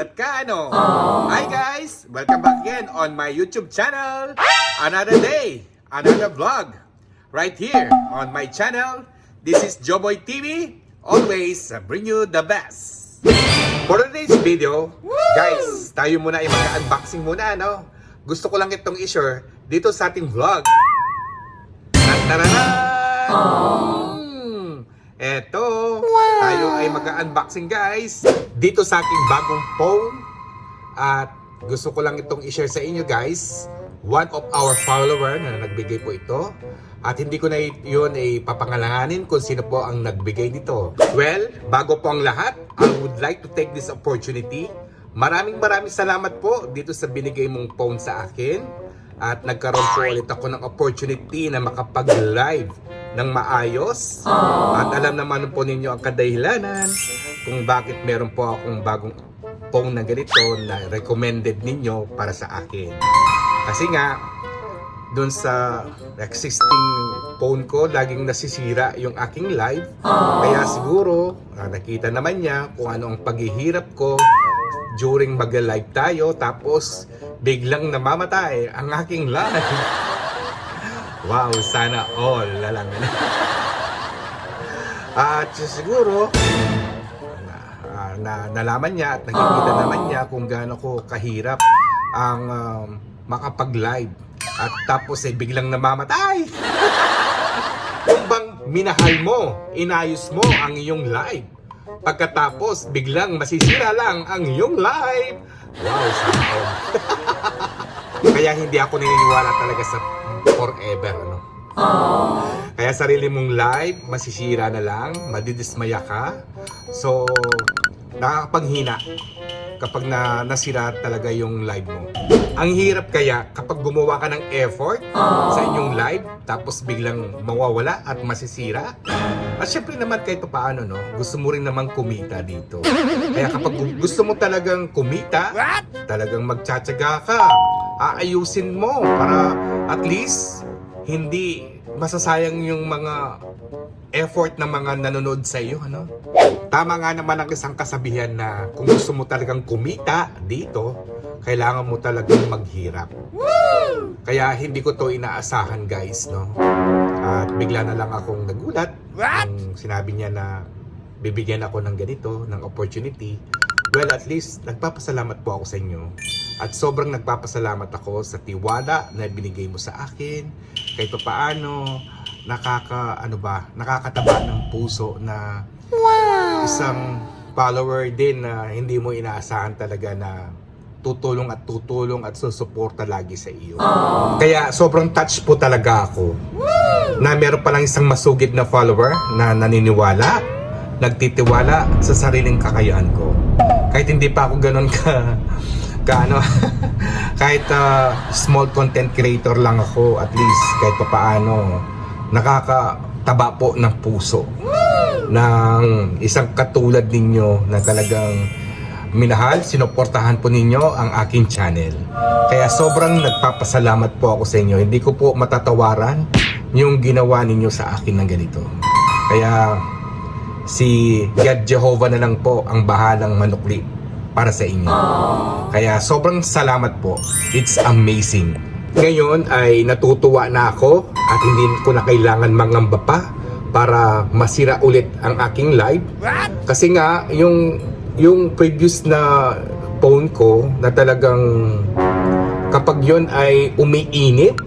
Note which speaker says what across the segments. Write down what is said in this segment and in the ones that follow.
Speaker 1: nagulat ka, ano? Hi guys! Welcome back again on my YouTube channel. Another day, another vlog. Right here on my channel. This is Joboy TV. Always bring you the best. For today's video, guys, tayo muna ay mag-unboxing muna, no? Gusto ko lang itong i-share dito sa ating vlog. Eto, tayo ay mag-unboxing guys dito sa aking bagong phone. At gusto ko lang itong i-share sa inyo guys. One of our follower na nagbigay po ito. At hindi ko na yun ay papangalanganin kung sino po ang nagbigay nito. Well, bago po ang lahat, I would like to take this opportunity. Maraming salamat po dito sa binigay mong phone sa akin. At nagkaroon po ulit ako ng opportunity na makapag-live ng maayos. At alam naman po ninyo ang kadahilanan kung bakit meron po akong bagong phone na ganito na recommended ninyo para sa akin. Kasi nga, dun sa existing phone ko, laging nasisira yung aking live. Kaya siguro, nakita naman niya kung ano ang paghihirap ko during mag-live tayo. Tapos, biglang namamatay ang aking live. Wow, sana all na lang. At siguro, nalaman niya at nakikita naman niya kung gaano ko kahirap ang makapag-live. At tapos ay biglang namamatay. Kung bang minahal mo, inayos mo ang iyong live, pagkatapos biglang masisira lang ang iyong live. Wow, sana all. Kaya hindi ako naniniwala talaga sa forever, ano? Kaya sarili mong live, masisira na lang, madidismaya ka. So, nakakapanghina kapag nasira talaga yung live mo. Ang hirap kaya kapag gumawa ka ng effort sa inyong live, tapos biglang mawawala at masisira. At syempre naman kahit paano, no, gusto mo rin naman kumita dito. Kaya kapag gusto mo talagang kumita, talagang magtsatsaga ka, aayusin mo para at least hindi masasayang yung mga effort ng mga nanonood sa iyo, ano? Tama nga naman ang isang kasabihan na kung gusto mo talagang kumita dito, kailangan mo talagang maghirap. Kaya hindi ko to inaasahan guys, no? At bigla na lang akong nagulat nung sinabi niya na bibigyan ako ng ganito, ng opportunity. Well, at least nagpapasalamat po ako sa inyo. At sobrang nagpapasalamat ako sa tiwala na binigay mo sa akin. Kahit paano, nakakataba ng puso na isang follower din na hindi mo inaasahan talaga na tutulong at susuporta lagi sa iyo. Kaya sobrang touch po talaga ako na meron palang isang masugid na follower na naniniwala, nagtitiwala sa sariling kakayahan ko. Kahit hindi pa ako ganun kahit small content creator lang ako, at least kahit paano nakakataba po ng puso ng isang katulad ninyo na talagang minahal, sinuportahan po ninyo ang aking channel. Kaya sobrang nagpapasalamat po ako sa inyo. Hindi ko po matatawaran yung ginawa ninyo sa akin ng ganito. Kaya si God Jehovah na lang po ang bahalang manukli para sa inyo. Kaya sobrang salamat po. It's amazing. Ngayon ay natutuwa na ako at hindi ko na kailangan mangamba pa para masira ulit ang aking live. Kasi nga yung previous na phone ko na talagang kapag yon ay umiinit,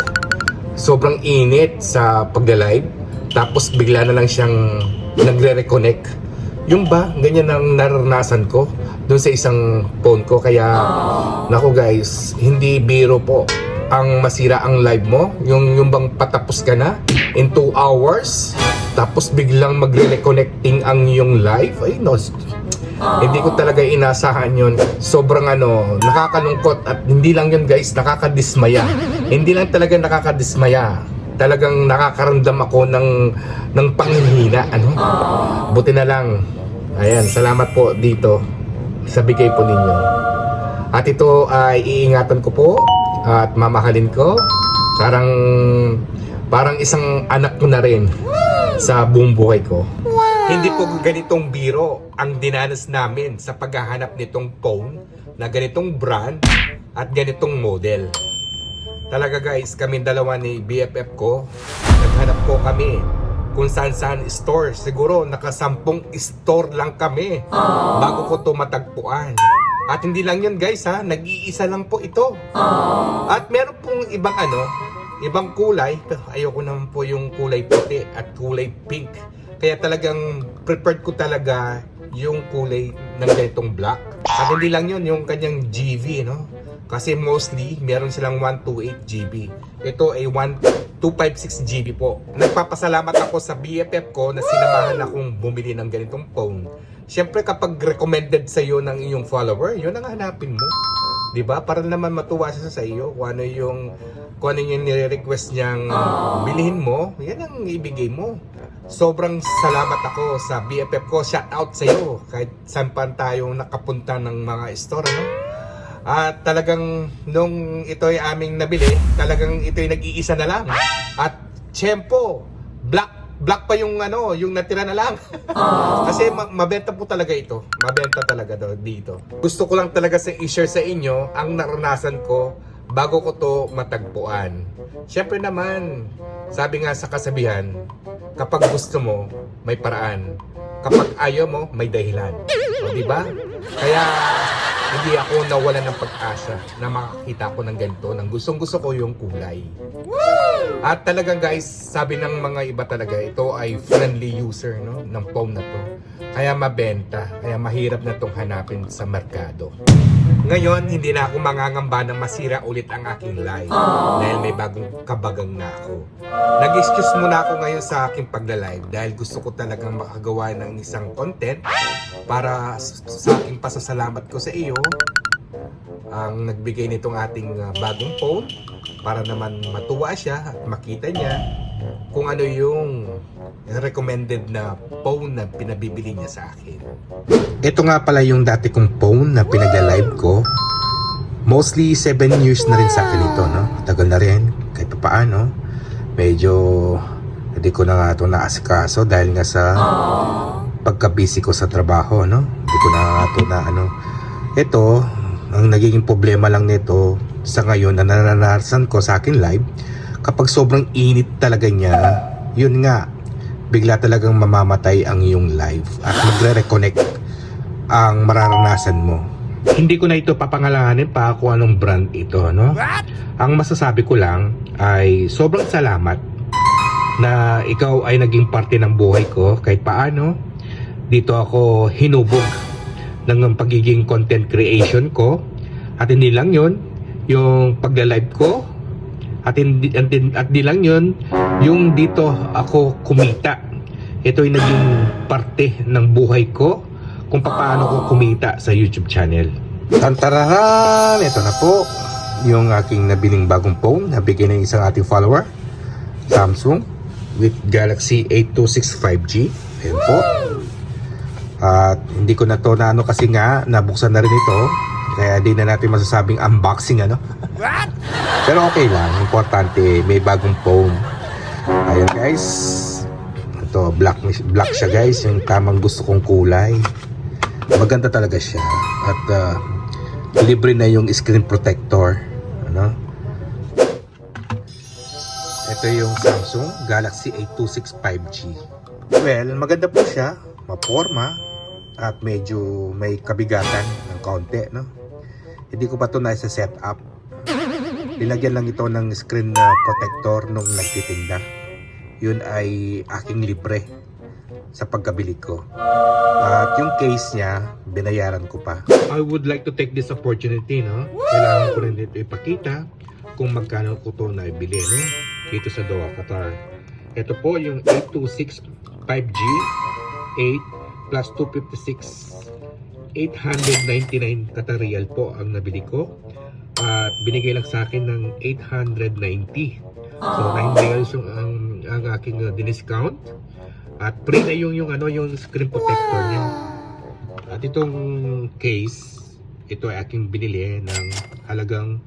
Speaker 1: sobrang init sa pagla-live, tapos bigla na lang siyang nagre-reconnect. Yung ba, ganyan ang naranasan ko doon sa isang phone ko. Kaya nako guys, hindi biro po ang masira ang live mo. Yung bang patapos ka na in 2 hours, tapos biglang magre-reconnecting ang iyong live. Ay no, hindi ko talaga inasahan yun. Sobrang nakakalungkot. At hindi lang yun guys, nakakadismaya. Hindi lang talaga nakakadismaya, talagang nakakaramdam ako ng panghihina, Buti na lang, ayan, salamat po dito sa bigay po ninyo. At ito ay iingatan ko po at mamahalin ko. Parang isang anak ko na rin sa buong buhay ko. Hindi po ganitong biro ang dinanas namin sa paghahanap nitong phone na ganitong brand at ganitong model. Talaga guys, kami dalawa ni BFF ko, naghanap po kami kung saan store. Siguro nakasampung store lang kami bago ko to matagpuan. At hindi lang yun guys ha, nag-iisa lang po ito. At meron pong ibang kulay, pero ayoko naman po yung kulay puti at kulay pink. Kaya talagang prepared ko talaga yung kulay ng ganitong black. At hindi lang yun, yung kanyang GV, no? Kasi mostly, meron silang 128 GB. Ito ay 256 GB po. Nagpapasalamat ako sa BFF ko na sinamahan akong bumili ng ganitong phone. Siyempre kapag recommended sa iyo ng iyong follower, yun ang hanapin mo. 'Di ba? Para naman matuwa siya sa iyo kung ano yung nire-request niyang bilhin mo, yan ang ibigay mo. Sobrang salamat ako sa BFF ko. Shout out sa iyo kahit saan pa tayong nakapunta ng mga store, no? At talagang nung ito ay aming nabili, talagang ito ay nag-iisa na lang. At tiyempo, black pa yung yung natira na lang. Kasi mabenta po talaga ito. Mabenta talaga dito. Gusto ko lang talaga i-share sa inyo ang naranasan ko bago ko to matagpuan. Siyempre naman, sabi nga sa kasabihan, kapag gusto mo, may paraan. Kapag ayaw mo, may dahilan. O, diba? Kaya hindi ako nawalan ng pag-asa na makakita ko ng ganito, ng gustong-gusto ko yung kulay. At talagang guys, sabi ng mga iba talaga, ito ay friendly user, no, ng phone na to. Kaya mabenta, kaya mahirap na itong hanapin sa merkado. Ngayon, hindi na ako mangangamba na masira ulit ang aking live dahil may bagong kabagang na ako. Nag-excuse muna ako ngayon sa aking pagla-live dahil gusto ko talagang makagawa ng isang content para sa aking pasasalamat ko sa iyo ang nagbigay nitong ating bagong phone para naman matuwa siya at makita niya kung ano yung recommended na phone na pinabibili niya sa akin. Ito nga pala yung dati kong phone na pinagla-live ko. Mostly 7 years na rin sa akin ito, no? Tagal na rin, kahit pa paano. Medyo hindi ko na nga ito naasikaso dahil nga sa pagka-busy ko sa trabaho, no? Hindi ko na nga ito na Ito, ang nagiging problema lang nito sa ngayon na naranasan ko sa akin live, kapag sobrang init talaga niya, yun nga, bigla talagang mamamatay ang iyong live at magre-reconnect ang mararanasan mo. Hindi ko na ito papangalanin pa kung anong brand ito, no? Ang masasabi ko lang ay sobrang salamat na ikaw ay naging parte ng buhay ko kahit paano. Dito ako hinubog ng pagiging content creation ko. At hindi lang yun, yung pagla-live ko. At di lang yun, yung dito ako kumita. Ito ay naging parte ng buhay ko kung paano ko kumita sa YouTube channel. Tantarahan! Ito na po yung aking nabiling bagong phone na bigay ng isang ating follower, Samsung with Galaxy A265 5G. Ayan po. At hindi ko na to kasi nga nabuksan na rin ito, kaya di na natin masasabing unboxing pero okay lang, importante may bagong phone. Ayun guys, ito black siya guys, yung tamang gusto kong kulay. Maganda talaga siya at libre na yung screen protector, ito yung Samsung Galaxy A265 5G. Well, maganda po siya, maporma at medyo may kabigatan ng kaunti, no? Hindi ko pa ito na-set up. Nilagyan lang ito ng screen protector nung nagtitinda. Yun ay aking libre sa pagkabili ko. At yung case niya, binayaran ko pa. I would like to take this opportunity, no? Kailangan ko rin dito ipakita kung magkano ko ito naibili, no? Dito sa Doha, Qatar. Ito po yung A265 5G 8 plus 256 899 Qatar Riyal po ang nabili ko. At binigay lang sa akin ng 890. So 9 riyals ang aking diniscount. At free na yung screen protector niya. At itong case, ito ay aking binili ng halagang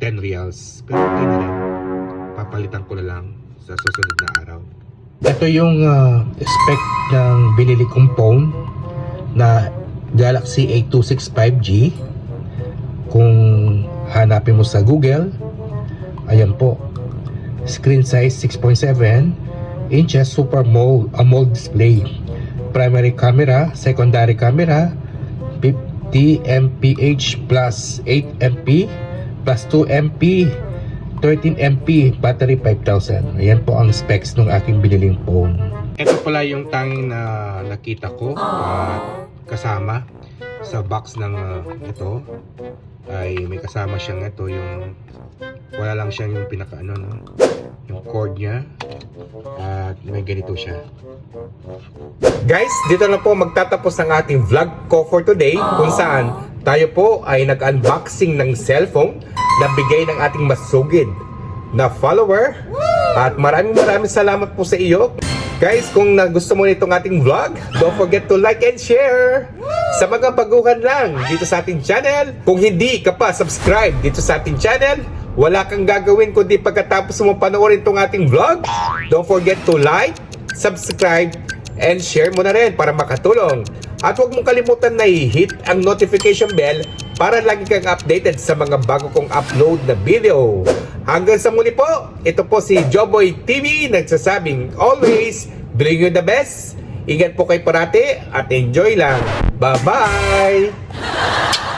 Speaker 1: 10 riyals. Pero okay na rin. Papalitan ko na lang sa susunod na araw. Ito yung spec ng binili kong phone na Galaxy A265 5G. Kung hanapin mo sa Google, ayan po. Screen size 6.7 inches, super AMOLED display. Primary camera, secondary camera 50 mph plus 8 mp plus 2 mp 13 MP, battery 5,000. Ayan po ang specs ng aking biniling phone. Ito pala yung tanging na nakita ko at kasama sa box ng ito ay may kasama siyang ito, yung wala lang siyang yung pinaka yung cord niya at may ganito siya. Guys, dito na po magtatapos ang ating vlog ko for today, kung saan tayo po ay nag-unboxing ng cellphone na bigay ng ating masugid na follower. At maraming salamat po sa iyo. Guys, kung nagusto mo nitong ating vlog, don't forget to like and share. Sa mga baguhan lang dito sa ating channel, kung hindi ka pa subscribe dito sa ating channel, wala kang gagawin kundi pagkatapos mo panoorin itong ating vlog, don't forget to like, subscribe, and share mo na rin para makatulong. At huwag mong kalimutan na i-hit ang notification bell para lagi kang updated sa mga bago kong upload na video. Hanggang sa muli po, ito po si Joboy TV nagsasabing always bring you the best. Ingat po kayo parati at enjoy lang. Bye-bye!